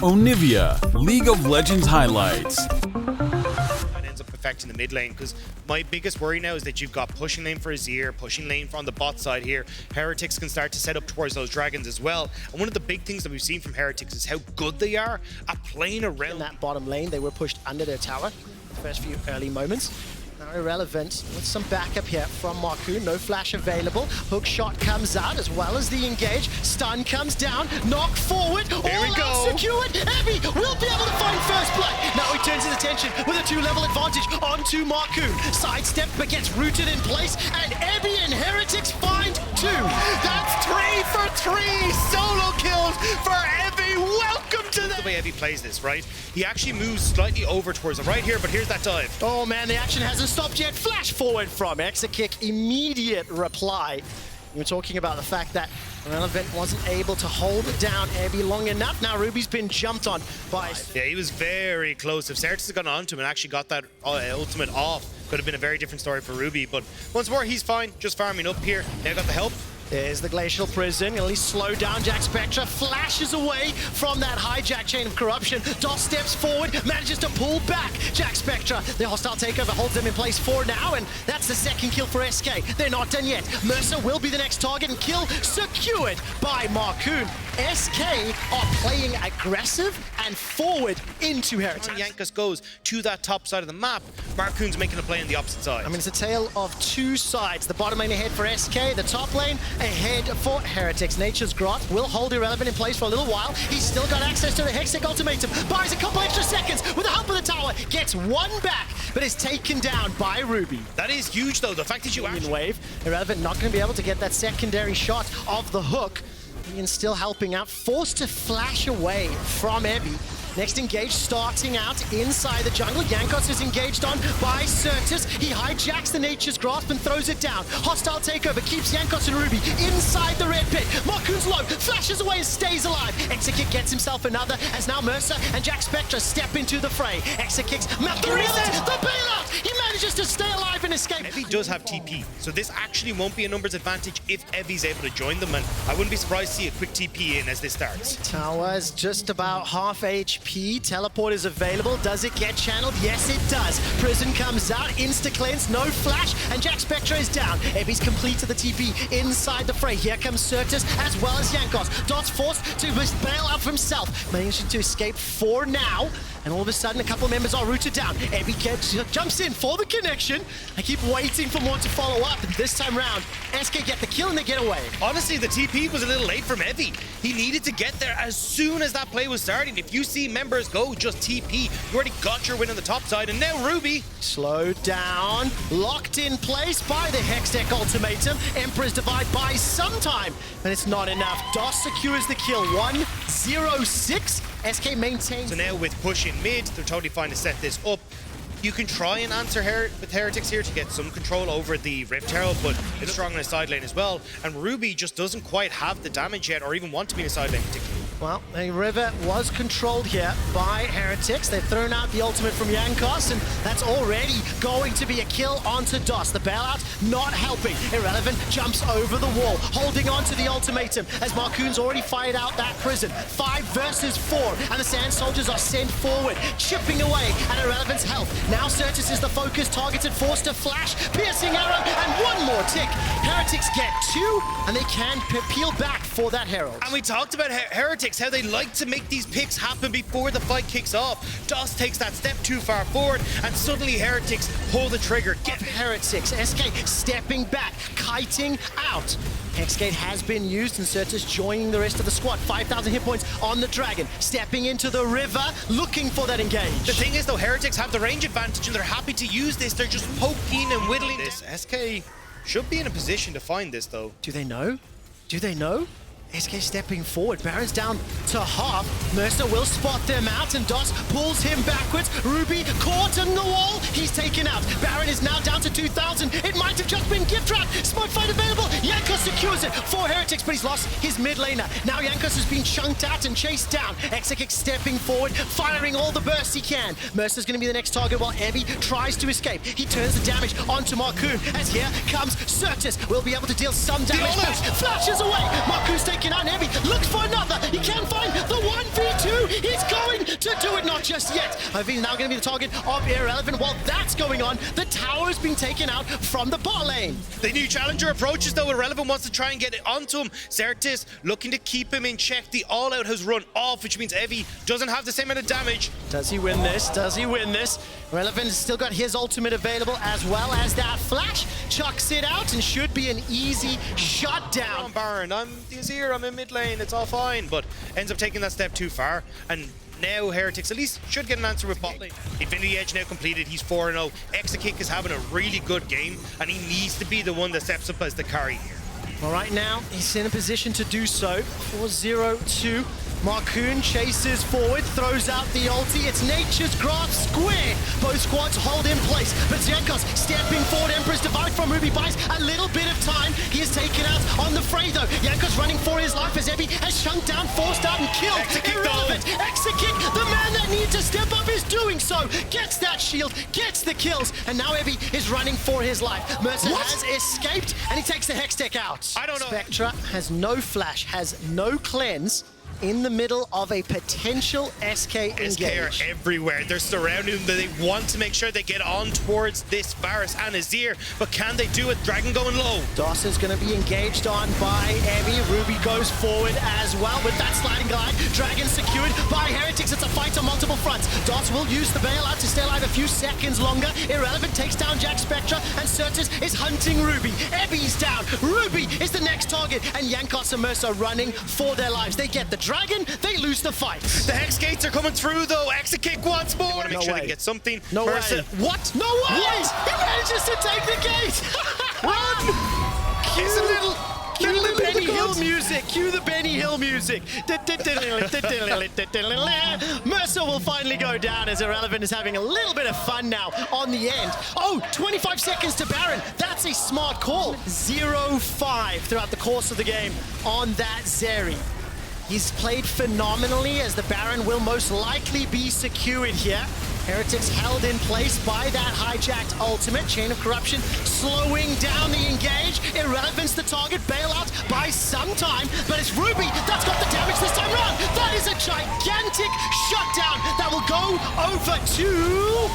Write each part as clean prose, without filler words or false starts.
Onivia, League of Legends highlights. That ends up affecting the mid lane, because my biggest worry now is that you've got pushing lane for Azir, pushing lane on the bot side here. Heretics can start to set up towards those dragons as well. And one of the big things that we've seen from Heretics is how good they are at playing around. In that bottom lane, they were pushed under their tower the first few early moments. Now Irrelevant with some backup here from Marcoon. No flash available. Hook shot comes out as well as the engage. Stun comes down. Knock forward. There we go. Secured. Ebby will be able to find first blood. Now he turns his attention with a 2-level advantage onto Marcoon. Sidestep but gets rooted in place. And Ebby and Heretics find 2. That's 3 for 3 solo kills for Ebby. Welcome to the way Evie plays this, right? He actually moves slightly over towards the right here, but here's that dive. Oh man, the action hasn't stopped yet. Flash forward from Exakick, immediate reply. We were talking about the fact that Irrelevant wasn't able to hold down Ebby long enough. Now Ruby's been jumped on by... Yeah, he was very close. If Certus had gone onto him and actually got that ultimate off, could have been a very different story for Ruby. But once more, he's fine, just farming up here. Now got the help. There's the Glacial Prison, at least slow down Jack Spectra, flashes away from that hijack chain of corruption. Dos steps forward, manages to pull back Jack Spectra. The hostile takeover holds them in place for now, and that's the second kill for SK. They're not done yet. Mercer will be the next target, and kill secured by Marcoon. SK are playing aggressive and forward into Heretics. Yankas goes to that top side of the map. Marcoon's making a play on the opposite side. I mean, it's a tale of two sides. The bottom lane ahead for SK, the top lane ahead for Heretics. Nature's Grot will hold Irrelevant in place for a little while. He's still got access to the Hextech ultimatum. Buys a couple extra seconds with the help of the tower. Gets one back, but is taken down by Ruby. That is huge, though. The fact that you actually... wave. Irrelevant not going to be able to get that secondary shot of the hook. Ian still helping out. Forced to flash away from Ebby. Next engage starting out inside the jungle. Yankos is engaged on by Certus. He hijacks the Nature's Grasp and throws it down. Hostile takeover keeps Yankos and Ruby inside the red pit. Marcoon's low, flashes away and stays alive. Exakick gets himself another as now Mercer and Jack Spectra step into the fray. Exakick's map the bailout! He manages to stay alive and escape. Evie does have TP, so this actually won't be a numbers advantage if Evie's able to join them, and I wouldn't be surprised to see a quick TP in as this starts. Tower's just about half HP. Teleport is available. Does it get channeled? Yes, it does. Prison comes out, insta-cleanse, no flash, and Jack Spectra is down. Ebby's completed the TP inside the fray. Here comes Certus as well as Yankos. Dot's forced to bail out for himself, managing to escape for now, and all of a sudden a couple of members are rooted down. Ebby jumps in for the connection. I keep waiting for more to follow up, and this time round, SK get the kill and they get away. Honestly, the TP was a little late from Evie. He needed to get there as soon as that play was starting. If you see members go, just TP. You already got your win on the top side, and now Ruby. Slowed down, locked in place by the Hextech ultimatum. Emperor's Divide buys some time, but it's not enough. Dos secures the kill, 1-0-6. SK maintains. So now with push in mid, they're totally fine to set this up. You can try and answer with Heretics here to get some control over the Rift Herald, but it's strong in a side lane as well. And Ruby just doesn't quite have the damage yet, or even want to be in a side lane particularly. Well, the river was controlled here by Heretics. They've thrown out the ultimate from Yankos, and that's already going to be a kill onto Dos. The bailout not helping. Irrelevant jumps over the wall, holding on to the ultimatum as Marcoon's already fired out that prison. 5 versus 4, and the Sand Soldiers are sent forward, chipping away at Irrelevant's health. Now Certus is the focus, targeted, forced to flash, piercing arrow, and one more tick. Heretics get 2, and they can peel back for that Herald. And we talked about Heretics, how they like to make these picks happen before the fight kicks off. Dos takes that step too far forward, and suddenly Heretics pull the trigger. Get Heretics, SK stepping back, kiting out. Hexgate has been used, and Certus joining the rest of the squad. 5,000 hit points on the Dragon, stepping into the river, looking for that engage. The thing is, though, Heretics have the range advantage, and they're happy to use this. They're just poking and whittling this. SK should be in a position to find this, though. Do they know? Do they know? SK stepping forward, Baron's down to half. Mercer will spot them out, and Dos pulls him backwards. Ruby caught in the wall, he's taken out. Baron is now down to 2,000. It might have just been gift wrap. Smoke fight available. Yankos secures it for Heretics, but he's lost his mid laner. Now Yankos has been chunked out and chased down. Exakick stepping forward, firing all the bursts he can. Mercer's going to be the next target while Ebby tries to escape. He turns the damage onto Marcoon, as here comes Certus. Will be able to deal some damage. Flashes away. Marcoon's taken out Ebby. Looks for another. He can't find the 1v2. He's got to do it, not just yet. He's now going to be the target of Irrelevant. While that's going on, the tower is being taken out from the bot lane. The new challenger approaches, though. Irrelevant wants to try and get it onto him. Xerxes looking to keep him in check. The all-out has run off, which means Evie doesn't have the same amount of damage. Does he win this? Does he win this? Irrelevant has still got his ultimate available, as well as that flash. Chucks it out and should be an easy shutdown. Baron, I'm Azir, I'm in mid lane, it's all fine, but ends up taking that step too far, and now Heretics at least should get an answer with bot lane. Infinity Edge now completed, he's 4-0. Exakick is having a really good game, and he needs to be the one that steps up as the carry here. Well, right now, he's in a position to do so. 4-0-2. Marcoon chases forward, throws out the ulti. It's Nature's Grasp square. Both squads hold in place, but Jankos stepping forward. Emperor's Divide from Ruby buys a little bit of time. He is taken out on the fray, though. Jankos running for his life as Evie has shunked down, forced out, and killed. Irrelevant. Exakick, the man that needs to step up, is doing so. Gets that shield, gets the kills, and now Evie is running for his life. Mercer has escaped, and he takes the Hextech out. I don't know. Spectra has no flash, has no cleanse, in the middle of a potential SK engage. SK are everywhere. They're surrounding them. They want to make sure they get on towards this Varus and Azir, but can they do it? Dragon going low. Dawson's going to be engaged on by Evie. Ruby goes forward as well with that sliding glide. Dragon secured by Heretics. It's a fight on multiple fronts. Dots will use the bailout to stay alive a few seconds longer. Irrelevant takes down Jack Spectra, and Certus is hunting Ruby. Evie's down. Ruby is the next target, and Jankos and Mercer running for their lives. They get the Dragon, they lose the fight. The Hex Gates are coming through, though. Exakick once more. They want to make sure they get something. No way. What? No way! What? He manages to take the gate! Run! Cue a little... Cue the Benny Hill music! Cue the Benny Hill music! Mercer will finally go down as Irrelevant is having a little bit of fun now on the end. Oh, 25 seconds to Baron. That's a smart call. 0-5 throughout the course of the game on that Zeri. He's played phenomenally, as the Baron will most likely be secured here. Heretics held in place by that hijacked ultimate. Chain of Corruption slowing down the engage. Irrelevance the target. Bailout by some time, but it's Ruby that's got the damage this time around. That is a gigantic shutdown that will go over to...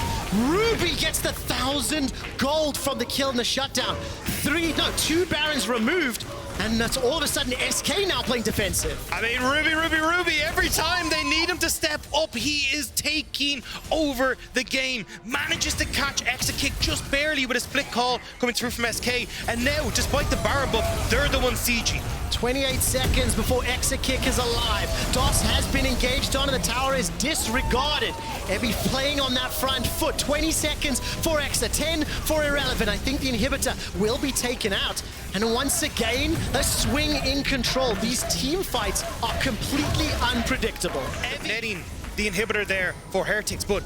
Ruby gets the 1,000 gold from the kill and the shutdown. 2 Barons removed. And that's all of a sudden SK now playing defensive. I mean, Ruby, every time they need him to step up, he is taking over the game. Manages to catch Exakick just barely with a split call coming through from SK. And now, despite the Baron buff, they're the ones sieging. 28 seconds before Exakick is alive. Doss has been engaged on and the tower is disregarded. Evie playing on that front foot. 20 seconds for Exa, 10 for Irrelevant. I think the inhibitor will be taken out. And once again, a swing in control. These team fights are completely unpredictable. Netting the inhibitor there for Heretics, but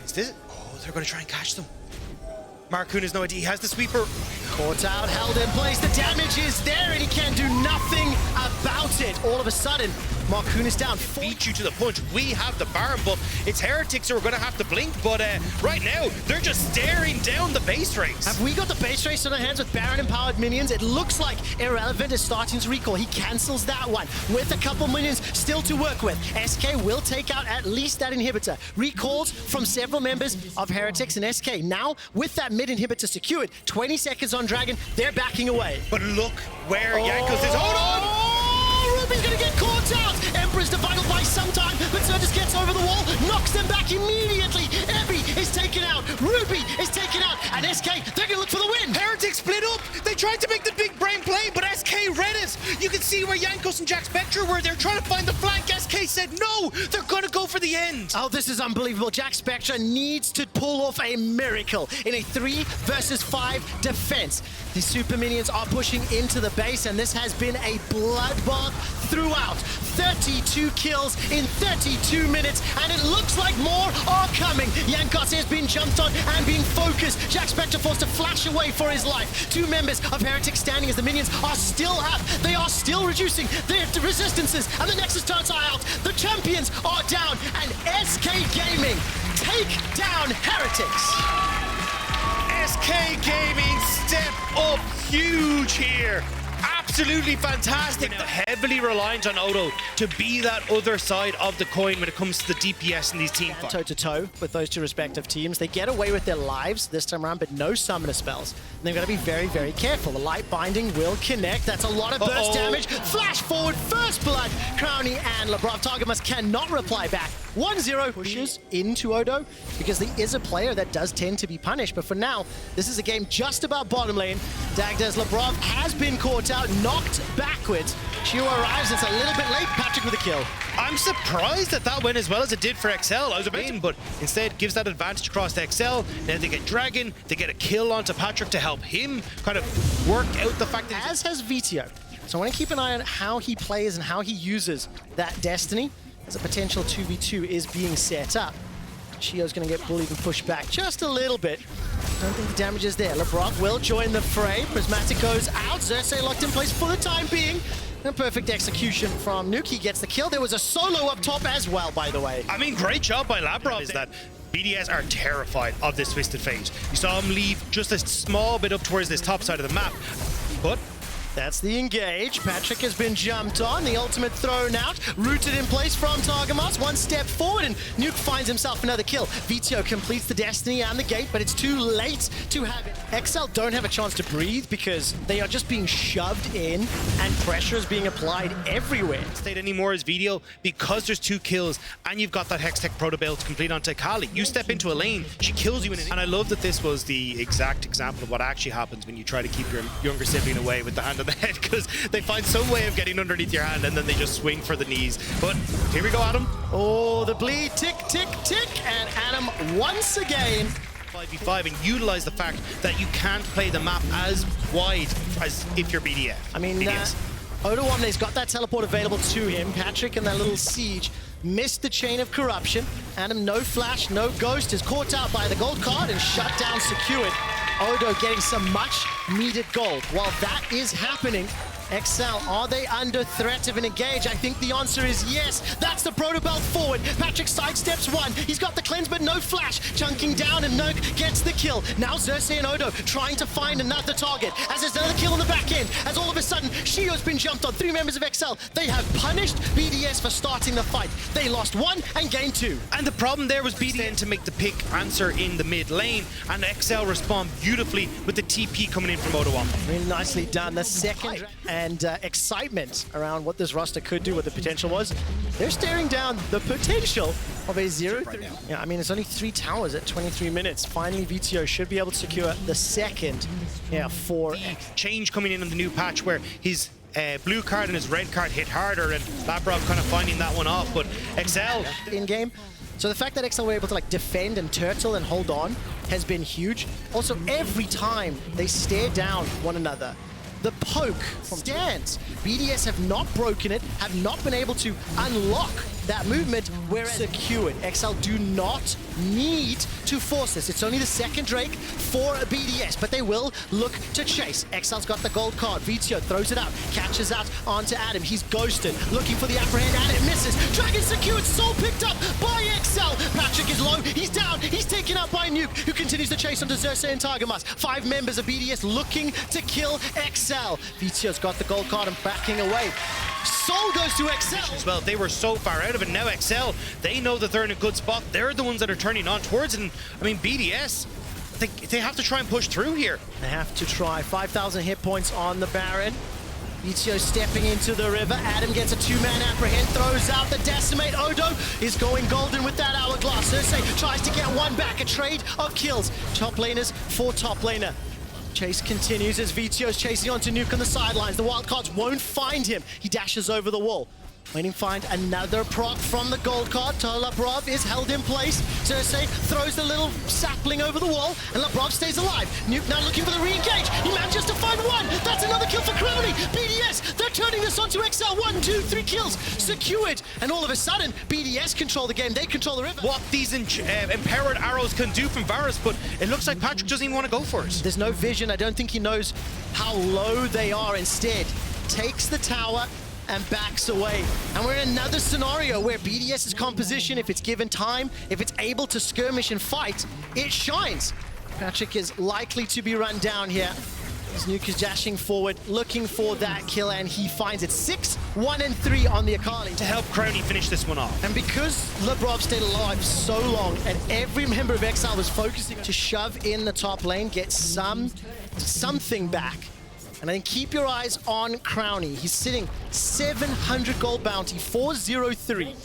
is this... Oh, they're going to try and catch them. Marcoon has no idea. He has the sweeper. Caught out, held in place. The damage is there, and he can do nothing about it. All of a sudden, Marcoon is down. Beat you to the punch. We have the Baron buff. It's Heretics who are going to have to blink, but right now, they're just staring down the base race. Have we got the base race on our hands with Baron-empowered minions? It looks like Irrelevant is starting to recall. He cancels that one with a couple minions still to work with. SK will take out at least that inhibitor. Recalls from several members of Heretics and SK. Now, with that mid inhibitor secured, 20 seconds on Dragon, they're backing away. But look where Jankos is. Hold on! Ruby's gonna get caught out! Emperor's Divided by some time, but Certus gets over the wall, knocks them back immediately. Evie is taken out, Ruby is taken out, and SK, they're gonna look for the win. Heretics split up. They tried to make the big brain play, but SK read it. You can see where Jankos and Jack Spectre were. They're trying to find the flank. SK said no. They're gonna go for the end. Oh, this is unbelievable. Jack Spectre needs to pull off a miracle in a 3 versus 5 defense. The super minions are pushing into the base, and this has been a bloodbath throughout. 32 kills in 32 minutes, and it looks like more are coming. Jankos has been jumped on and being focused. Jack Spectre forced to flash away for his life. 2 members of Heretics standing as the minions are still up. They are still reducing their resistances, and the Nexus turns are out. The champions are down, and SK Gaming take down Heretics. SK Gaming step up huge here. absolutely fantastic. Heavily reliant on Odo to be that other side of the coin when it comes to the DPS in these team fights. Toe-to-toe with those two respective teams. They get away with their lives this time around, but no summoner spells. And they've got to be very, very careful. The light binding will connect. That's a lot of burst damage. Flash forward, first blood. Crowny and Labrov. Targamas cannot reply back. 1-0 pushes into Odo because there is a player that does tend to be punished. But for now, this is a game just about bottom lane. Dagda's Labrov has been caught out, knocked backwards. Shio arrives, it's a little bit late. Patrick with a kill. I'm surprised that went as well as it did for XL. I was waiting, but instead gives that advantage across to XL. Then they get Dragon, they get a kill onto Patrick to help him kind of work out the fact that... As has Vitio. So I want to keep an eye on how he plays and how he uses that Destiny as a potential 2v2 is being set up. Shio's going to get bullied and pushed back just a little bit. Don't think the damage is there. Labrov will join the fray. Prismatic goes out. Xerxes locked in place for the time being. A perfect execution from Nuke. He gets the kill. There was a solo up top as well, by the way. I mean, great job by Labrov. Is that BDS are terrified of this Twisted Fate. You saw him leave just a small bit up towards this top side of the map. But that's the engage. Patrick has been jumped on. The ultimate thrown out. Rooted in place from Targamas. One step forward and Nuke finds himself another kill. Vitio completes the Destiny and the gate, but it's too late to have it. XL don't have a chance to breathe because they are just being shoved in and pressure is being applied everywhere. Stayed anymore as video because there's 2 kills and you've got that Hextech Protobell to complete onto Kali. You step into a lane, she kills you in an... And I love that this was the exact example of what actually happens when you try to keep your younger sibling away with the hand on the head, because they find some way of getting underneath your hand and then they just swing for the knees. But here we go, Adam. Oh, the bleed, tick, tick, tick, and Adam once again 5v5 and utilize the fact that you can't play the map as wide as if you're BDF. I mean, Odo Omne's got that teleport available to him. Patrick and that little siege missed the chain of corruption. Adam, no flash, no ghost, is caught out by the gold card and shut down, secured. Odo getting some much needed gold. While that is happening, XL, are they under threat of an engage? I think the answer is yes. That's the Protobell forward. Patrick sidesteps one. He's got the cleanse, but no flash. Chunking down, and Nuke gets the kill. Now Xerxes and Odo trying to find another target. As there's another kill on the back end. As all of a sudden, Shio's been jumped on. 3 members of XL. They have punished BDS for starting the fight. They lost 1 and gained 2. And the problem there was BDN to make the pick answer in the mid lane, and XL respond beautifully with the TP coming in from Odo Omne. Really nicely done. The second and excitement around what this roster could do, what the potential was. They're staring down the potential of a 0-3. Yeah, I mean, it's only 3 towers at 23 minutes. Finally, VTO should be able to secure the second. Yeah, 4. Change coming in on the new patch where his blue card and his red card hit harder, and Labrov kind of finding that one off, but XL in game. So the fact that XL were able to like defend and turtle and hold on has been huge. Also, every time they stare down one another, the poke stands. BDS have not broken it, have not been able to unlock that movement, whereas secured. XL do not need to force this. It's only the second Drake for BDS, but they will look to chase. XL's got the gold card. Vitio throws it out, catches out onto Adam. He's ghosted, looking for the upper hand, and it misses. Dragon secured, soul picked up by XL. Patrick is low, he's down, he's taken out by Nuke, who continues to chase onto Xerxes and Targamas. 5 members of BDS looking to kill XL. Vitio's got the gold card and backing away. Soul goes to XL as well. They were so far out of it. Now XL, they know that they're in a good spot. They're the ones that are turning on towards it. And I mean, BDS, they have to try and push through here. They have to try. 5,000 hit points on the Baron. Vitio stepping into the river. Adam gets a 2-man apprehend, throws out the decimate. Odo is going golden with that hourglass. Xerxes tries to get one back. A trade of kills. Top laners for top laner. Chase continues as Vitio's chasing onto Nuke on the sidelines. The wildcards won't find him. He dashes over the wall. Waiting to find another proc from the gold card. Labrov is held in place. Xerxes throws the little sapling over the wall, and Labrov stays alive. Nuke now looking for the re-engage. He manages to find one. That's another kill for Crowley. BDS, they're turning this onto XL. 1, 2, 3 kills secured. And all of a sudden, BDS control the game. They control the river. What these empowered arrows can do from Varus, but it looks like Patrick doesn't even want to go for it. There's no vision. I don't think he knows how low they are. Instead, takes the tower and backs away. And we're in another scenario where BDS's composition, if it's given time, if it's able to skirmish and fight, it shines. Patrick is likely to be run down here. Nuke is dashing forward, looking for that kill, and he finds it. 6, 1, and 3 on the Akali. To help Crowny finish this one off. And because Lebrov stayed alive so long, and every member of Exile was focusing to shove in the top lane, get something back. And then keep your eyes on Crowny. He's sitting 700 gold bounty, 403.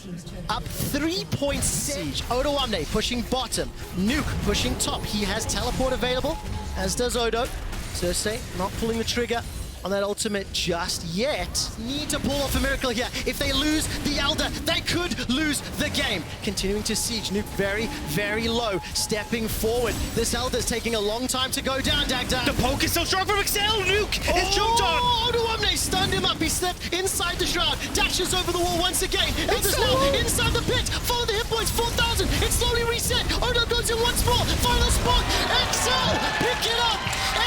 Up 3 points siege. Odoamne pushing bottom. Nuke pushing top. He has teleport available, as does Odo. Cersei not pulling the trigger on that ultimate just yet. Need to pull off a miracle here. If they lose the Elder, they could lose the game. Continuing to siege. Nuke very, very low. Stepping forward. This Elder's taking a long time to go down, Dagda. The poke is so strong from Excel. Nuke is jumped on. Odoamne stunned him up. He stepped inside the shroud. Dashes over the wall once again. Elder's now inside the pit. Follow the hit points. 4,000. It's slowly reset. Odo goes in once more. Final spot. Excel, pick it up.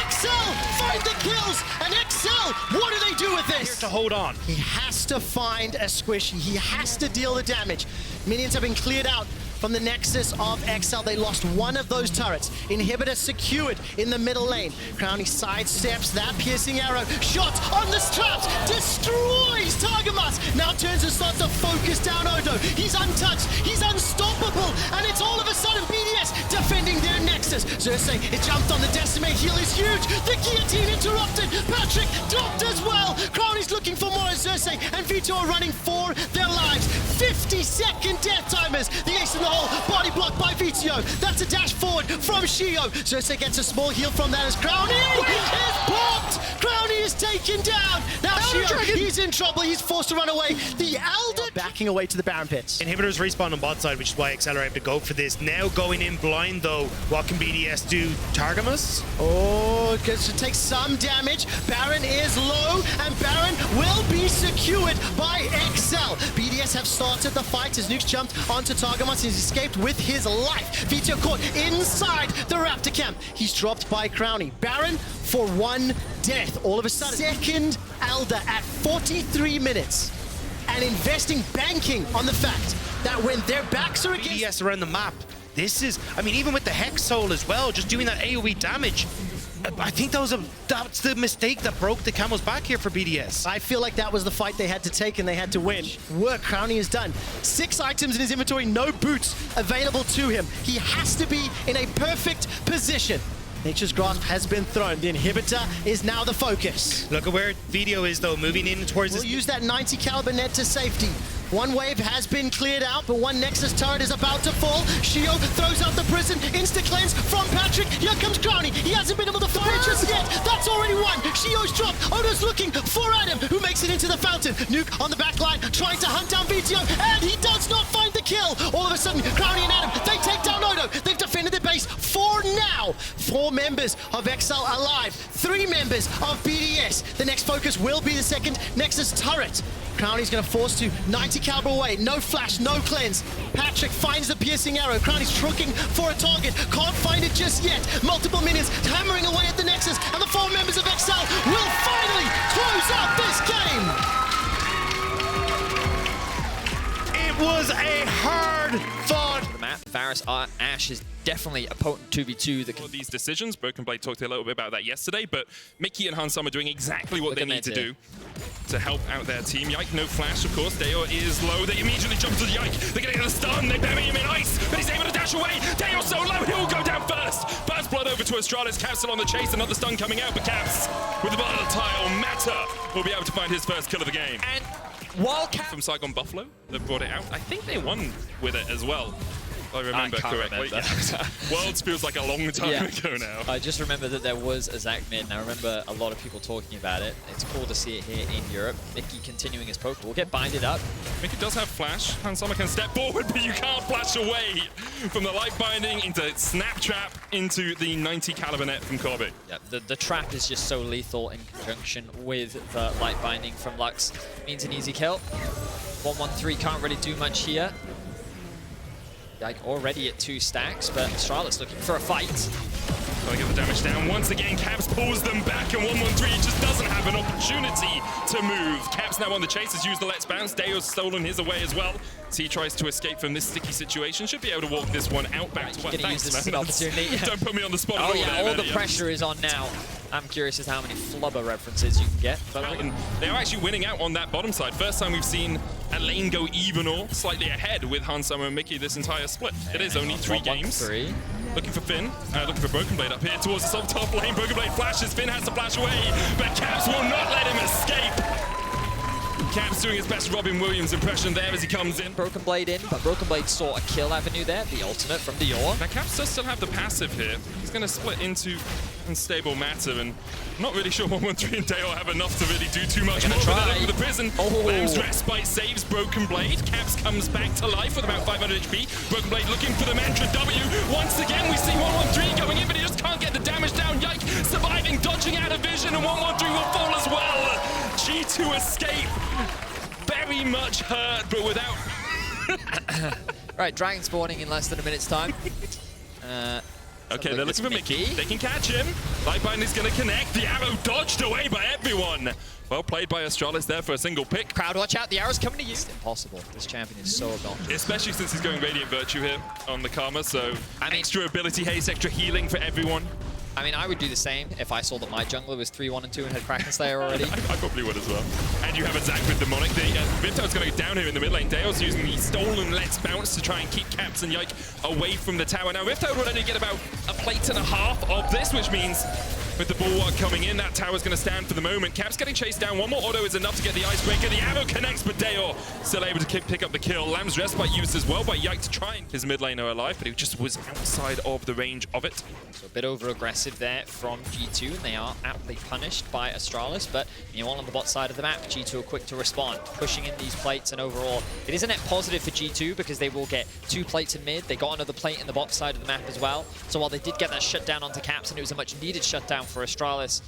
Excel, find the kills. And Excel, what do they do with this? Here to hold on. He has to find a squishy. He has to deal the damage. Minions have been cleared out from the Nexus of Exile. They lost one of those turrets. Inhibitor secured in the middle lane. Crowny sidesteps that piercing arrow. Shot on the straps. Destroys Targamas. Now turns and starts to focus down Odo. He's untouched. He's unstoppable. And it's all of a sudden BDS defending their Nexus. Cersei, it jumped on the Decimate. Heal is huge. The guillotine interrupted. Patrick dropped as well. Crowny's looking for more as Cersei and Vito are running for their lives. 50-second death timers. The ace in the hole. Body blocked by Vito. That's a dash forward from Shio. Cersei gets a small heal from that as Crowny is popped. Crowny is taken down. Now Shio, he's in trouble. He's forced to run away. The Elder backing away to the Baron pits. Inhibitors respawn on bot side, which is why Excel are able to go for this. Now going in blind though. What can BDS do? Targamas? Oh, gets to take some damage. Baron is low, and Baron will be secured by Excel. BDS have started the fight as Nuke's jumped onto Targamas. He's escaped with his life. Vito caught inside the Raptor camp. He's dropped by Crowny. Baron for one death. All of a sudden, second Elder at 43 minutes. And investing, banking on the fact that when their backs are against BDS around the map. This is, I mean, even with the Hex Soul as well, just doing that AoE damage. I think that's the mistake that broke the camel's back here for BDS. I feel like that was the fight they had to take and they had to win. Work Crowny has done. 6 items in his inventory, no boots available to him. He has to be in a perfect position. Nature's Grasp has been thrown. The Inhibitor is now the focus. Look at where Video is though, moving in towards We'll this. use that 90 caliber net to safety. One wave has been cleared out, but one Nexus turret is about to fall. Shio throws out the prison. Insta-cleanse from Patrick. Here comes Crowny. He hasn't been able to fire just yet. That's already one. Shio's dropped. Odo's looking for Adam, who makes it into the fountain. Nuke on the back line, trying to hunt down VTO, and he does not find the kill. All of a sudden, Crowny and Adam, they take down Odo. They've defended the base for now. 4 members of Exile alive. 3 members of BDS. The next focus will be the second Nexus turret. Crowny's going to force to 90 caliber away. No flash, no cleanse. Patrick finds the piercing arrow. Crowny's looking for a target. Can't find it just yet. Multiple minions hammering away at the Nexus. And the 4 members of Excel will finally close out this game. It was a hard-fought map. Varus Ashe is definitely a potent 2v2 that All of these decisions, Broken Blade talked a little bit about that yesterday, but Mickey and Hansam are doing exactly what they need to do to help out their team. Yike, no flash, of course. Deo is low. They immediately jump to the Yike. They're going to get a stun. They bury him in ice, but he's able to dash away. Deo's so low, he'll go down first. Burst blood over to Astralis. Caps still on the chase. Another stun coming out, but Caps with the volatile Matter will be able to find his first kill of the game. And while From Saigon Buffalo that brought it out, I think they won with it as well. If I remember correctly. Yeah. Worlds feels like a long time ago now. I just remember that there was a Zac mid, and I remember a lot of people talking about it. It's cool to see it here in Europe. Mickey continuing his poke. We'll get binded up. Mickey does have flash. Hansama can step forward, but you can't flash away from the light binding into Snap Trap into the 90 caliber net from Corby. Yeah, the trap is just so lethal in conjunction with the light binding from Lux. Means an easy kill. 113 can't really do much here. Like already at 2 stacks, but Astralis looking for a fight. Trying to get the damage down. Once again, Caps pulls them back, and 113 just doesn't have an opportunity to move. Caps now on the chase, has used the Let's Bounce. Deo's stolen his away as well. So he tries to escape from this sticky situation. Should be able to walk this one out back to what. Thanks, use this man. Opportunity. Don't put me on the spot at all. Yeah, all the pressure is on now. I'm curious as to how many flubber references you can get. But they're actually winning out on that bottom side. First time we've seen a lane go even or slightly ahead with Hansama and Mickey this entire split. It is only 3 games. Looking for Finn, looking for Broken Blade up here towards the top lane. Broken Blade flashes, Finn has to flash away, but Caps will not let him escape. Caps doing his best Robin Williams impression there as he comes in. Broken Blade in, but Broken Blade saw a kill avenue there, the ultimate from Dior. Now Caps does still have the passive here. He's going to split into Unstable Matter, and I'm not really sure 113 and Dale have enough to really do too much more. But they're looking for the prison. Lamb's Respite saves Broken Blade. Caps comes back to life with about 500 HP. Broken Blade looking for the Mantra W. Once again, we see 113 going in, but he just can't get the damage down. Yike, surviving, dodging out of vision, and 113 will fall as well. G2 escape. Very much hurt, but without... Right, Dragon spawning in less than a minute's time. Okay, they're looking for Mickey. They can catch him. Lightbind is going to connect. The arrow dodged away by everyone. Well played by Astralis there for a single pick. Crowd, watch out. The arrow's coming to you. It's impossible. This champion is so obnoxious. Especially since he's going Radiant Virtue here on the Karma, so extra ability haste, extra healing for everyone. I mean, I would do the same if I saw that my jungler was 3-1 and 2 and had Kraken Slayer already. I probably would as well. And you have a Zac with Demonic. Vipto's going to go down here in the mid lane. Dale's using the stolen Let's Bounce to try and keep Caps and Yike away from the tower. Now, Vipto will only get about a plate and a half of this, which means with the bulwark coming in, that tower's going to stand for the moment. Caps getting chased down. One more auto is enough to get the icebreaker. The arrow connects, but Dale still able to pick up the kill. Lamb's Respite used as well by Yike to try and his mid laner alive, but he just was outside of the range of it. So a bit over-aggressive there from G2, and they are aptly punished by Astralis, but meanwhile on the bot side of the map, G2 are quick to respond, pushing in these plates, and overall, it is a net positive for G2 because they will get 2 plates in mid. They got another plate in the bot side of the map as well. So while they did get that shutdown onto Caps, and it was a much-needed shutdown for Astralis,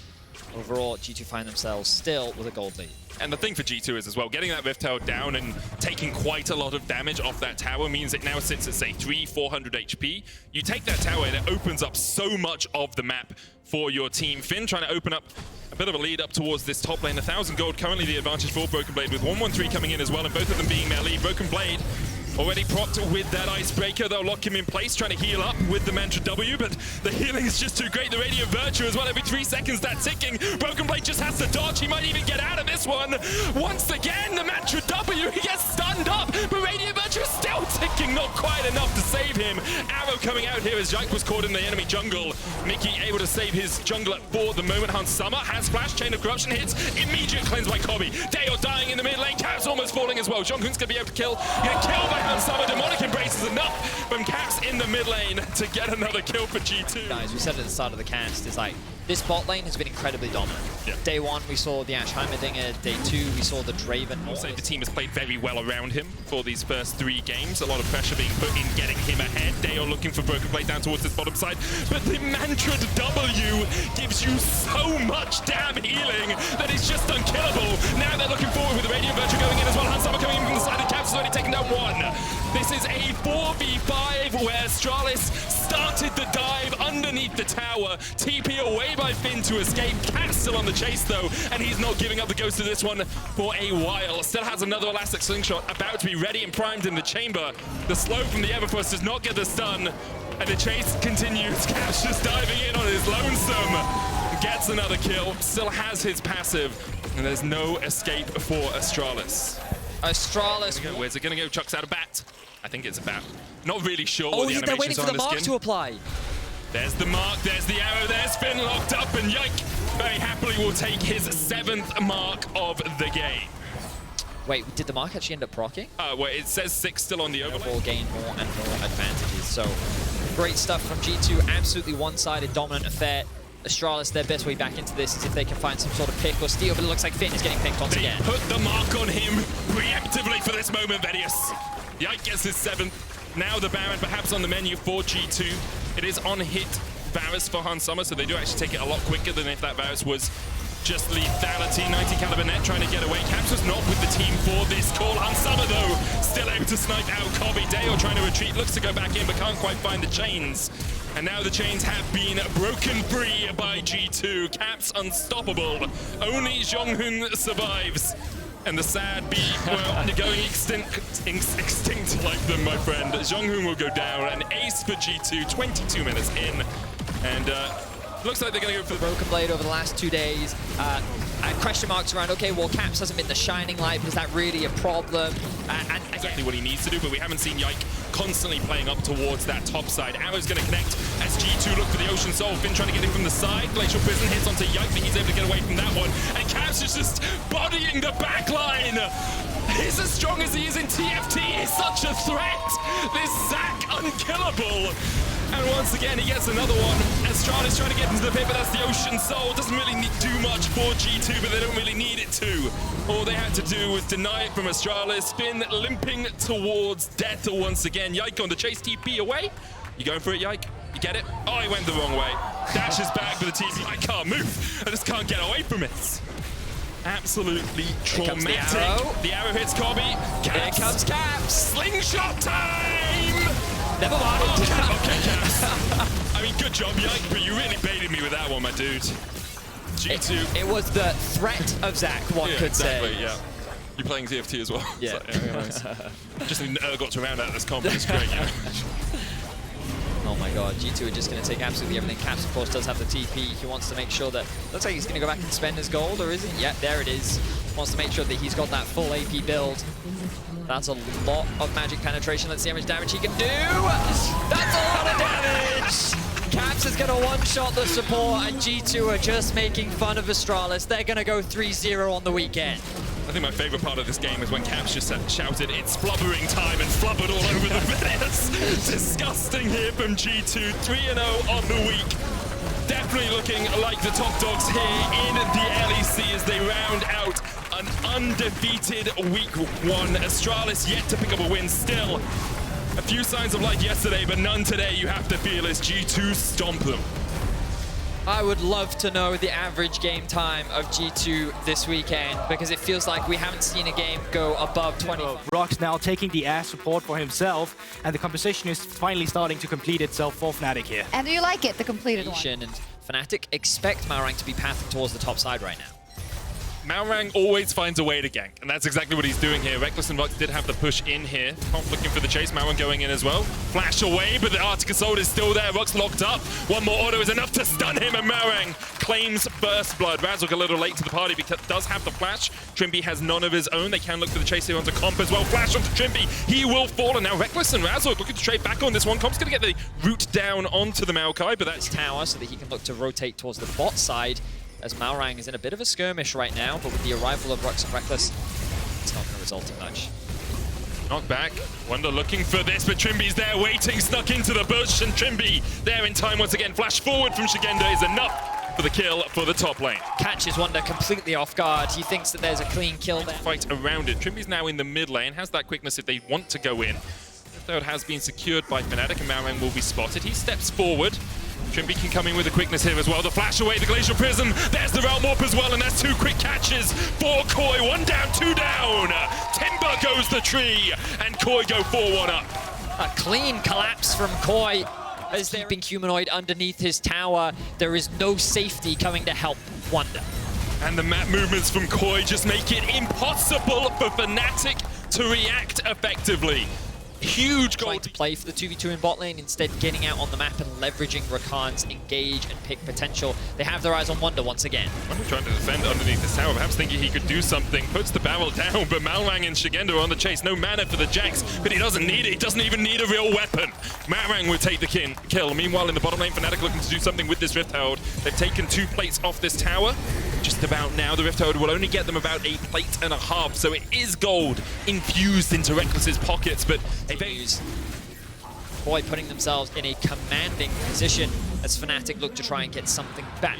overall, G2 find themselves still with a gold lead. And the thing for G2 is as well, getting that Rift Tower down and taking quite a lot of damage off that tower means it now sits at, say, 300-400 HP. You take that tower and it opens up so much of the map for your team. Finn trying to open up a bit of a lead up towards this top lane. 1,000 gold, currently the advantage for Broken Blade with 113 coming in as well, and both of them being melee. Broken Blade already propped with that icebreaker. They'll lock him in place, trying to heal up with the Mantra W, but the healing is just too great. The Radiant Virtue as well, every 3 seconds that's ticking. Broken Blade just has to dodge. He might even get out of this one. Once again, the Mantra W, he gets stunned up, but Radiant Virtue is still ticking, not quite enough to save him. Arrow coming out here as Yike was caught in the enemy jungle. Mickey able to save his jungler for the moment. Hansama has flash, Chain of Corruption hits, immediate cleanse by Kobe. Dale dying in the mid lane, Caps almost falling as well. Jungkook's gonna be able to kill. Get killed by Hansama. Demonic Embrace is enough from Caps in the mid lane to get another kill for G2. Guys, we said at the start of the cast, it's like, this bot lane has been incredibly dominant. Yeah. Day 1, we saw the Ash Heimerdinger. Day 2, we saw the Draven. Also, the team has played very well around him for these first 3 games. A lot of pressure being put in getting him ahead. Dale looking for Broken Blade down towards this bottom side. But the Mantra W gives you so much damn healing that it's just unkillable. Now they're looking forward with the Radiant Virtue going in as well. Hansama coming in from the side of Caps has already taken down 1. This is a 4v5 where Astralis started the dive underneath the tower. TP away by Finn to escape. Caps still on the chase though, and he's not giving up the ghost of this one for a while. Still has another Elastic Slingshot about to be ready and primed in the chamber. The slow from the Everforce does not get the stun, and the chase continues. Caps just diving in on his lonesome. Gets another kill, still has his passive, and there's no escape for Astralis. Astralis. Where's it gonna go? Chucks out a bat. I think it's a bat. Not really sure Oh, what the they're animations waiting for are the on the mark skin. to apply. There's the mark, there's the arrow, there's Finn locked up, and Yike very happily will take his 7th mark of the game. Wait, did the mark actually end up proccing? Well, it says 6 still on the overlay. Will gain more and more advantages. So, great stuff from G2. Absolutely one-sided, dominant affair. Astralis, their best way back into this is if they can find some sort of pick or steal, but it looks like Finn is getting picked once again. Put the mark on him preemptively for this moment, Vedius. Yike gets his 7th. Now the Baron perhaps on the menu for G2. It is on hit Varus for Hansama, so they do actually take it a lot quicker than if that Varus was just lethality. 90 caliber net trying to get away. Caps was not with the team for this call. Hansama though, still able to snipe out Kobe. Dale trying to retreat, looks to go back in, but can't quite find the chains. And now the chains have been broken free by G2. Caps unstoppable. Only Zhonghun survives. And the sad bee, well, going extinct like them, my friend. Zhonghun will go down. An ace for G2, 22 minutes in. And looks like they're going to go for the Broken Blade over the last 2 days. Question marks around, okay, well, Caps hasn't been the shining light, but is that really a problem? And exactly what he needs to do, but we haven't seen Yike constantly playing up towards that top side. Arrow's going to connect as G2 look for the Ocean Soul. Finn trying to get him from the side. Glacial Prison hits onto Yike, but he's able to get away from that one. And Caps is just bodying the back line. He's as strong as he is in TFT. He's such a threat. This Zac unkillable. And once again, he gets another one. Astralis trying to get into the pit, but that's the Ocean Soul. Doesn't really do much for G2, but they don't really need it to. All they had to do was deny it from Astralis. Finn limping towards death once again. Yike on the chase, TP away. You going for it, Yike? You get it? Oh, he went the wrong way. Dashes back for the TP. I can't move. I just can't get away from it. Absolutely traumatic. The arrow hits Kobe. Here comes Caps. Slingshot time! Never mind. Oh, okay, Caps. I mean, good job, Yike, but you really baited me with that one, my dude. G2. It was the threat of Zac, one could say. Yeah. You're playing TFT as well. Yeah. Nice. Just got to round out this comp. It's great, yeah. Oh my god, G2 are just going to take absolutely everything. Caps, of course, does have the TP. He wants to make sure that... Looks like he's going to go back and spend his gold, or is he? Yeah, there it is. Wants to make sure that he's got that full AP build. That's a lot of magic penetration. Let's see how much damage he can do. That's a lot of damage! Caps is going to one-shot the support, and G2 are just making fun of Astralis. They're going to go 3-0 on the weekend. I think my favorite part of this game is when Caps just shouted, "It's flubbering time," and flubbered all over the minutes. Disgusting here from G2, 3-0 on the week. Definitely looking like the top dogs here in the LEC as they round out an undefeated week one. Astralis yet to pick up a win still. A few signs of life yesterday, but none today, you have to feel, as G2 stomp them. I would love to know the average game time of G2 this weekend, because it feels like we haven't seen a game go above 20. Rock's now taking the ass support for himself, and the composition is finally starting to complete itself for Fnatic here. And do you like it, the completed one? And Fnatic expect Malrang to be pathing towards the top side right now. Malrang always finds a way to gank, and that's exactly what he's doing here. Reckless and Vox did have the push in here. Comp looking for the chase, Malrang going in as well. Flash away, but the Arctic Assault is still there. Vox locked up. One more auto is enough to stun him, and Malrang claims first blood. Razork a little late to the party because does have the flash. Trimby has none of his own. They can look for the chase here onto Comp as well. Flash onto Trimby. He will fall, and now Reckless and Razork looking to trade back on this one. Comp's going to get the route down onto the Maokai, but that's tower so that he can look to rotate towards the bot side, as Malrang is in a bit of a skirmish right now, but with the arrival of Rux and Reckless, it's not going to result in much. Knock back. Wonder looking for this, but Trimby's there waiting, stuck into the bush, and Trimby there in time once again. Flash forward from Shigenda is enough for the kill for the top lane. Catches Wonder completely off guard. He thinks that there's a clean kill there. Fight around it. Trimby's now in the mid lane, has that quickness if they want to go in. The third has been secured by Fnatic, and Malrang will be spotted. He steps forward. Trimby can come in with the quickness here as well. The flash away, the Glacial Prism. There's the Realm Warp as well, and that's two quick catches for Koi. One down, two down. Timber goes the tree, and Koi go 4-1 up. A clean collapse from Koi. As there being humanoid underneath his tower, there is no safety coming to help Wonder. And the map movements from Koi just make it impossible for Fnatic to react effectively. Huge goal to play for the 2v2 in bot lane, instead getting out on the map and leveraging Rakan's engage and pick potential. They have their eyes on Wonder once again. Wonder trying to defend underneath this tower, perhaps thinking he could do something. Puts the barrel down, but Malrang and Shigenda are on the chase. No mana for the Jax, but he doesn't need it. He doesn't even need a real weapon. Malrang would take the kill. Meanwhile, in the bottom lane, Fnatic looking to do something with this Rift Herald. They've taken 2 plates off this tower. Just about now, the Rift Herald will only get them about 1.5 plates, so it is gold infused into Reckless's pockets, but Koi putting themselves in a commanding position as Fnatic look to try and get something back.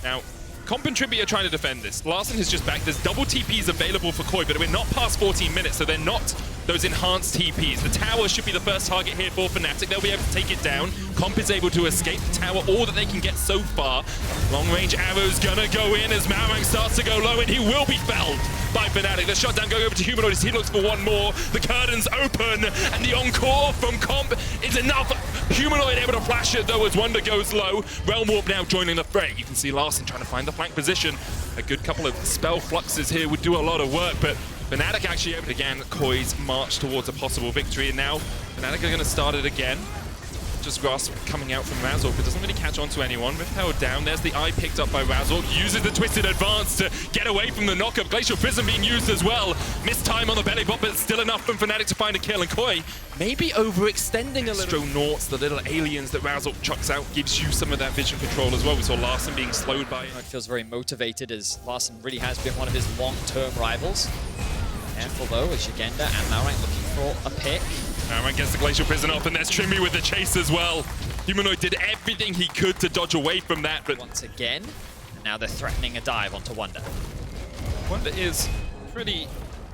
Now, Comp and Trimby are trying to defend this. Larson has just backed. There's double TPs available for Koi, but we're not past 14 minutes, so they're not those enhanced TPs. The tower should be the first target here for Fnatic. They'll be able to take it down. Comp is able to escape the tower, all that they can get so far. Long-range arrows gonna go in as Malrang starts to go low, and he will be felled by Fnatic. The shutdown going over to Humanoid as he looks for one more. The curtains open, and the encore from Comp is enough. Humanoid able to flash it, though, as Wonder goes low. Realm Warp now joining the fray. You can see Larssen trying to find the flank position. A good couple of spell fluxes here would do a lot of work, but Fnatic actually able to again Koi's march towards a possible victory, and now Fnatic are going to start it again. Just Grasp coming out from Razork, but doesn't really catch on to anyone. Rift held down. There's the eye picked up by Razork. Uses the Twisted Advance to get away from the knockup. Glacial Prism being used as well. Missed time on the belly bot, but still enough from Fnatic to find a kill. And Koi maybe overextending a little. Astronauts, the little aliens that Razork chucks out, gives you some of that vision control as well. We saw Larssen being slowed by. It feels very motivated as Larssen really has been one of his long-term rivals. Careful though, as Shigenda and Malrang looking for a pick. Malrang gets the Glacial Prison off, and there's Trimby with the chase as well. Humanoid did everything he could to dodge away from that, but once again, and now they're threatening a dive onto Wonder. Wonder is pretty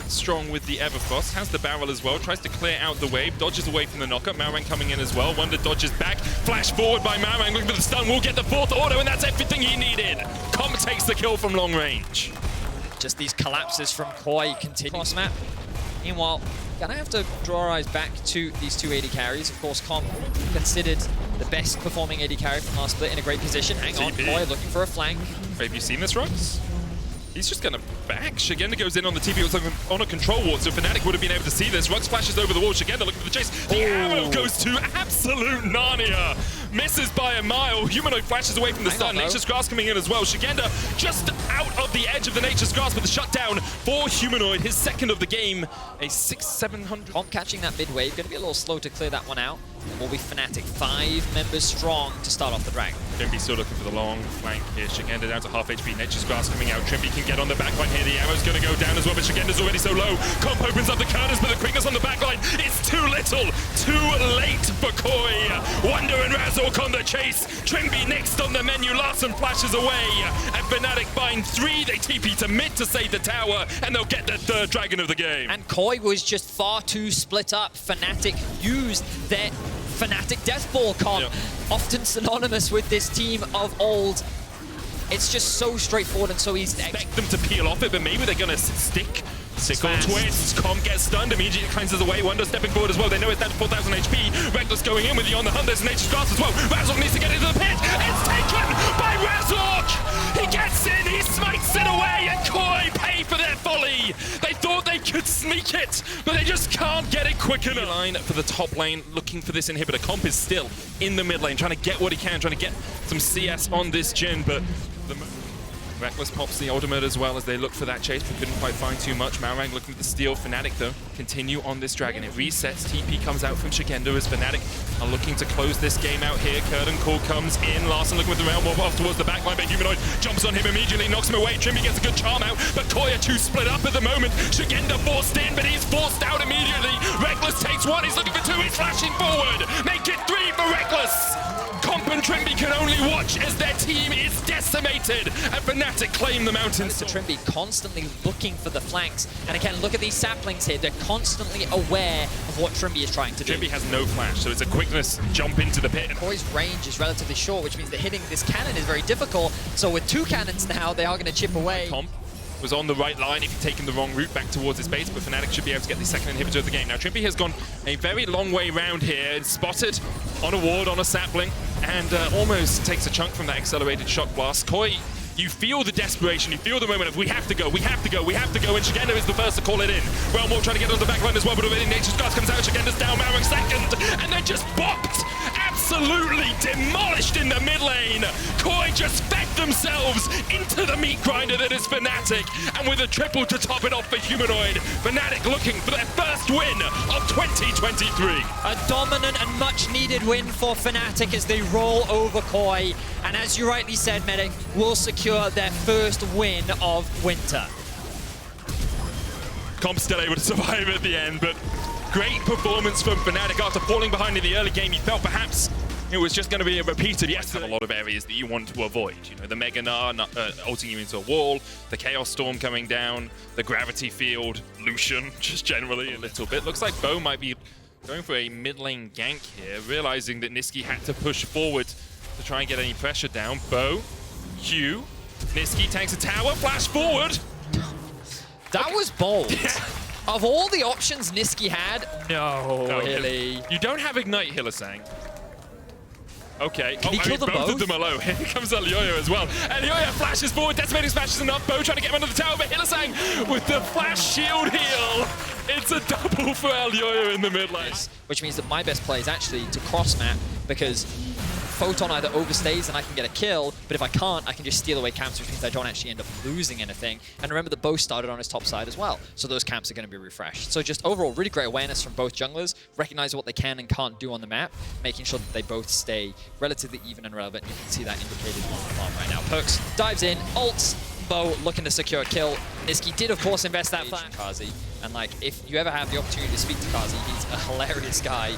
strong with the Everfrost, has the barrel as well, tries to clear out the wave, dodges away from the knockup. Malrang coming in as well. Wonder dodges back, flash forward by Malrang, looking for the stun, will get the fourth auto, and that's everything he needed. Comp takes the kill from long range. Just these collapses from Koi continue. Cross map. Meanwhile, gonna have to draw our eyes back to these two AD carries. Of course, Comp considered the best performing AD carry from last split, in a great position. Hang on, Koi looking for a flank. Have you seen this, Rox? He's just gonna back. Shigenda goes in on the TP. It was like on a control ward, so Fnatic would have been able to see this. Rux flashes over the wall. Shigenda looking for the chase. The arrow goes to absolute Narnia. Misses by a mile. Humanoid flashes away from the stun. Nature's Grasp coming in as well. Shigenda just out of the edge of the Nature's Grasp with the shutdown for Humanoid. His second of the game. A 6-700. Comp catching that mid wave. Going to be a little slow to clear that one out. It will be Fnatic. 5 members strong to start off the Dragon. Trimby still looking for the long flank here. Shigenda down to half HP. Nature's Grasp coming out. Trimby can get on the backline here. The arrow's going to go down as well, but Shigenda's already so low. Comp opens up the curtains, but the quickness on the backline is too little. Too late for Koi. Wonder and Razork on the chase. Trimby next on the menu. Larssen flashes away. And Fnatic find 3. They TP to mid to save the tower, and they'll get their third Dragon of the game. And Koi was just far too split up. Fnatic used their Fnatic Death Ball comp, often synonymous with this team of old. It's just so straightforward and so easy to expect them to peel off it, but maybe they're gonna stick. Sickle twists, Comp gets stunned, immediately cleanses away. Wonder stepping forward as well. They know it's down to 4,000 HP. Reckless going in with the on the hunt. There's Nature's Grasp as well. Razork needs to get into the pit. It's taken by Razork. He gets in, he smites it away, and Koi pay for their folly. They thought they could sneak it, but they just can't get it quick enough. Line for the top lane, looking for this inhibitor. Comp is still in the mid lane, trying to get what he can, trying to get some CS on this Jhin, but Reckless pops the ultimate as well as they look for that chase, but couldn't quite find too much. Malrang looking for the steal. Fnatic, though, continue on this Dragon. It resets. TP comes out from Shigenda as Fnatic are looking to close this game out here. Curtain call comes in. Larssen looking with the Realm Warp off towards the backline, but Humanoid jumps on him immediately, knocks him away. Trimby gets a good charm out, but Koi are too split up at the moment. Shigenda forced in, but he's forced out immediately. Reckless takes 1. He's looking for 2. He's flashing forward. Make it 3 for Reckless. Comp and Trimby can only watch as their team is decimated, and Fnatic claim the mountains. So Trimby constantly looking for the flanks, and again, look at these saplings here. They're constantly aware of what Trimby is trying to do. Trimby has no flash, so it's a quickness jump into the pit. Koi's range is relatively short, which means that hitting this cannon is very difficult. So with 2 cannons now, they are going to chip away. Comp was on the right line if he'd taken the wrong route back towards his base, but Fnatic should be able to get the second inhibitor of the game. Now, Trimby has gone a very long way round here and spotted on a ward, on a sapling, and almost takes a chunk from that accelerated shock blast. Koi, you feel the desperation, you feel the moment of we have to go, we have to go, we have to go, and Shigenda is the first to call it in. Realm Warp trying to get on the back line as well, but already Nature's Grasp comes out, Shigenda's down, Malrang second, and they're just bopped! Absolutely demolished in the mid lane. Koi just fed themselves into the meat grinder that is Fnatic, and with a triple to top it off for Humanoid, Fnatic looking for their first win of 2023. A dominant and much needed win for Fnatic as they roll over Koi, and as you rightly said, Medic, will secure their first win of Winter. Comp still able to survive at the end, but great performance from Fnatic after falling behind in the early game. He felt perhaps it was just going to be a repeat of yesterday. A lot of areas that you want to avoid. You know, the Mega Gnar ulting you into a wall, the Chaos Storm coming down, the Gravity Field, Lucian, just generally a little bit. Looks like Bo might be going for a mid lane gank here, realizing that Nisqy had to push forward to try and get any pressure down. Bo, Q, Nisqy tanks a tower, flash forward. That was bold. Of all the options Nisqy had, no, Hilly. You don't have Ignite, Hylissang. Okay. Can he kill them both both? of them are low. Here comes Elyoya as well. Elyoya flashes forward, Decimating Smash is enough. Bo trying to get him under the tower, but Hylissang with the flash shield heal. It's a double for Elyoya in the mid lane. Which means that my best play is actually to cross map, because Photon either overstays and I can get a kill, but if I can't, I can just steal away camps, which means I don't actually end up losing anything. And remember that Bo started on his top side as well, so those camps are going to be refreshed. So just overall, really great awareness from both junglers, recognize what they can and can't do on the map, making sure that they both stay relatively even and relevant. You can see that indicated on the farm right now. Perks dives in, ults, Bo looking to secure a kill. Nisqy did, of course, invest that flash. Kazi, and like, if you ever have the opportunity to speak to Kazi, he's a hilarious guy.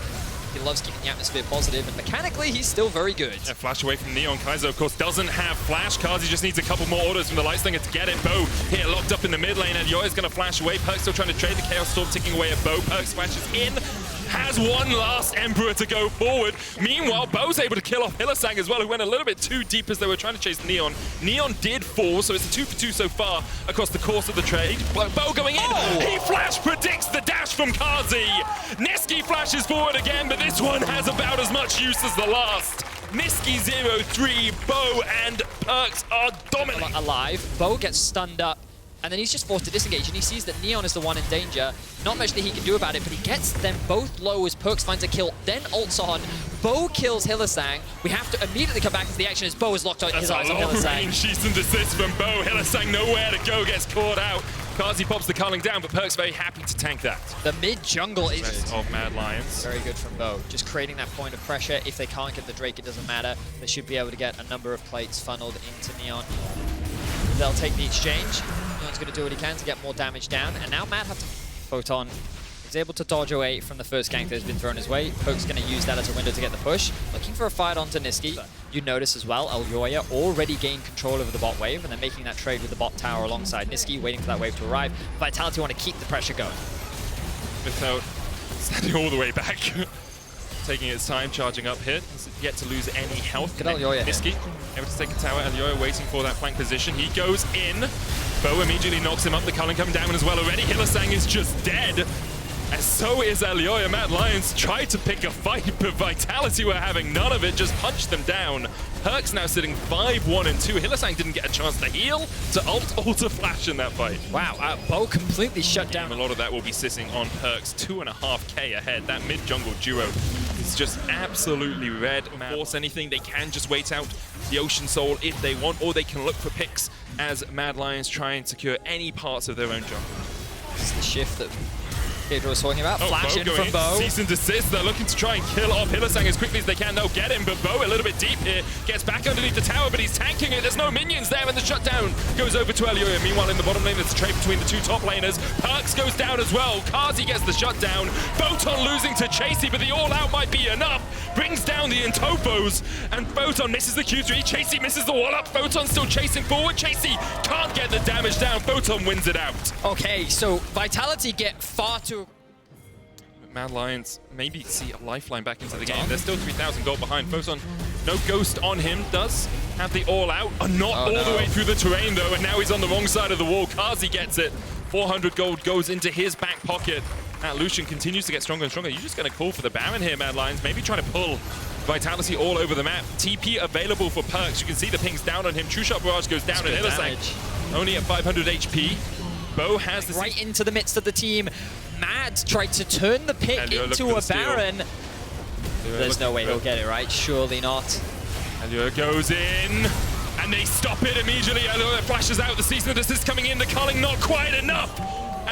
He loves keeping the atmosphere positive, and mechanically, he's still very good. A flash away from Neon. Kaiser, of course, doesn't have flash. Kazi just needs a couple more orders from the Lightslinger to get it. Bo here locked up in the mid lane, and Yoya's going to flash away. Perks still trying to trade the Chaos Storm, ticking away at Bo. Perks flashes in, has one last Emperor to go forward. Meanwhile, Bo's able to kill off Hylissang as well, who went a little bit too deep as they were trying to chase Neon. Neon did fall, so it's a 2 for 2 so far across the course of the trade. Bo going in. Oh. He flash predicts the dash from Kazi. Nisqy flashes forward again, but this one has about as much use as the last. Nisqy 0-3, Bo and Perks are dominant. Alive, Bo gets stunned up, and then he's just forced to disengage, and he sees that Neon is the one in danger. Not much that he can do about it, but he gets them both low as Perks finds a kill, then ults on. Bo kills Hylissang. We have to immediately come back into the action as Bo has locked his eyes on Hylissang. Cease and desist from Bo. Hylissang nowhere to go, gets caught out. Kazi pops the culling down, but Perks very happy to tank that. The mid jungle is Rest of Mad Lions. very good from Bo. Just creating that point of pressure. If they can't get the Drake, it doesn't matter. They should be able to get a number of plates funneled into Neon. They'll take the exchange. Neon's going to do what he can to get more damage down. And now Matt have to... Photon is able to dodge away from the first gank that has been thrown his way. Poke's going to use that as a window to get the push. Looking for a fight onto Nisqy. You notice as well, Elyoya already gained control over the bot wave, and they're making that trade with the bot tower alongside Nisqy, waiting for that wave to arrive. Vitality want to keep the pressure going. Without standing all the way back. Taking its time, charging up here. Doesn't yet to lose any health. Look at Elyoya. Nisqy able to take a tower. Elyoya waiting for that flank position. He goes in. Bo immediately knocks him up. The culling coming down as well already. Hylissang is just dead. And so is Elyoya. Mad Lions tried to pick a fight, but Vitality were having none of it. Just punched them down. Perks now sitting 5-1 and 2. Hylissang didn't get a chance to heal, to ult to flash in that fight. Wow, Bo completely shut down. A lot of that will be sitting on Perks. 2.5k ahead. That mid-jungle duo is just absolutely red. Force anything, they can just wait out the Ocean Soul if they want, or they can look for picks as Mad Lions try and secure any parts of their own jungle. This is the shift that Pedro was talking about. Flash in from Bo. Cease and desist. They're looking to try and kill off Hylissang as quickly as they can. They'll get him, but Bo a little bit deep here. Gets back underneath the tower, but he's tanking it. There's no minions there, and the shutdown goes over to Elyoya. Meanwhile, in the bottom lane, there's a trade between the two top laners. Perks goes down as well. Kazi gets the shutdown. Photon losing to Chasey, but the all-out might be enough. Brings down the Intopos, and Photon misses the Q3. Chasey misses the wall up. Photon still chasing forward. Chasey can't get the damage down. Photon wins it out. Okay, so Vitality get far too... Mad Lions maybe see a lifeline back into the game. There's still 3,000 gold behind. Photon, no ghost on him, does have the all-out. Not all the way through the terrain, though, and now he's on the wrong side of the wall. Kazi gets it. 400 gold goes into his back pocket. That Lucian continues to get stronger and stronger. You're just going to call for the Baron here, Mad Lions. Maybe trying to pull Vitality all over the map. TP available for Perks. You can see the pings down on him. True Shot Barrage goes down, and Hylissang only at 500 HP. Bo has the... Right into the midst of the team. Mad tried to turn the pick into a Baron. There's no way he'll get it, right? Surely not. Elyoya goes in, and they stop it immediately. Elyoya flashes out. The Cease and Desist coming in. The culling not quite enough.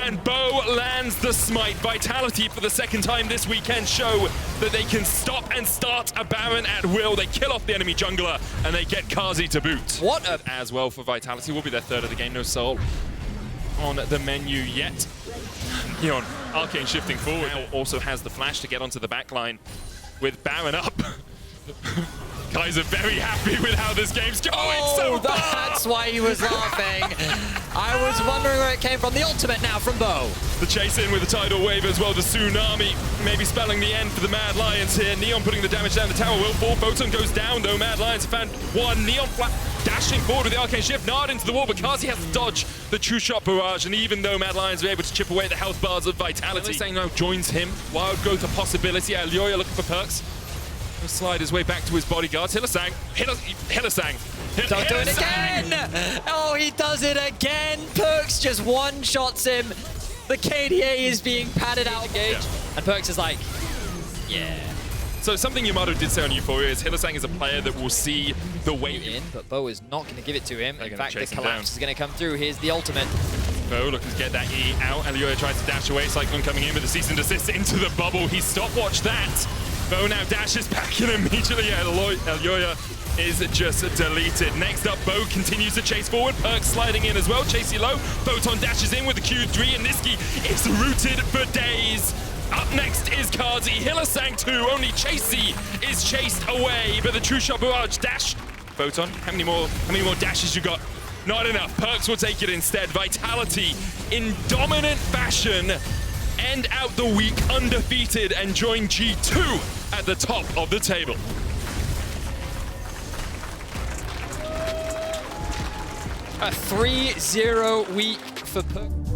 And Bo lands the smite. Vitality for the second time this weekend show that they can stop and start a Baron at will. They kill off the enemy jungler, and they get Kazi to boot. What a... As well for Vitality. Will be their third of the game. No soul on the menu yet. Neon, Arcane shifting forward. Now also has the flash to get onto the back line with Baron up. Guys are very happy with how this game's going so far. That's why he was laughing. I was wondering where it came from. The ultimate now from Bo. The chase in with the tidal wave as well. The tsunami maybe spelling the end for the Mad Lions here. Neon putting the damage down. The tower will fall. Photon goes down though. Mad Lions have found one. Neon flat dashing forward with the arcane shift. Nard into the wall, but Kazi has to dodge the true shot barrage. And even though Mad Lions are able to chip away the health bars of Vitality, saying now joins him. Wild growth a possibility. Alioya looking for perks. He'll slide his way back to his bodyguards. Hillisang. Don't do it again! Oh, he does it again! Perks just one-shots him. The KDA is being padded out. Engaged. And Perks is like, yeah. So something Yamato did say on Euphoria is Hillisang is a player that will see the weight in, but Bo is not going to give it to him. In fact, the chase him collapse is going to come through. Here's the ultimate. Bo looking to get that E out. Alioya tries to dash away. Cyclone coming in with the cease and desist into the bubble. He stopwatched that. Bo now dashes back in immediately. Alioya is just deleted. Next up, Bo continues to chase forward. Perks sliding in as well. Chasey low. Photon dashes in with the Q3, and Niski is rooted for days. Up next is Kazi. Hillisang 2. Only Chasey is chased away, but the true shot barrage dash. Photon, how many more dashes you got? Not enough. Perks will take it instead. Vitality in dominant fashion end out the week undefeated and join G2 at the top of the table. A 3-0 week for Perks.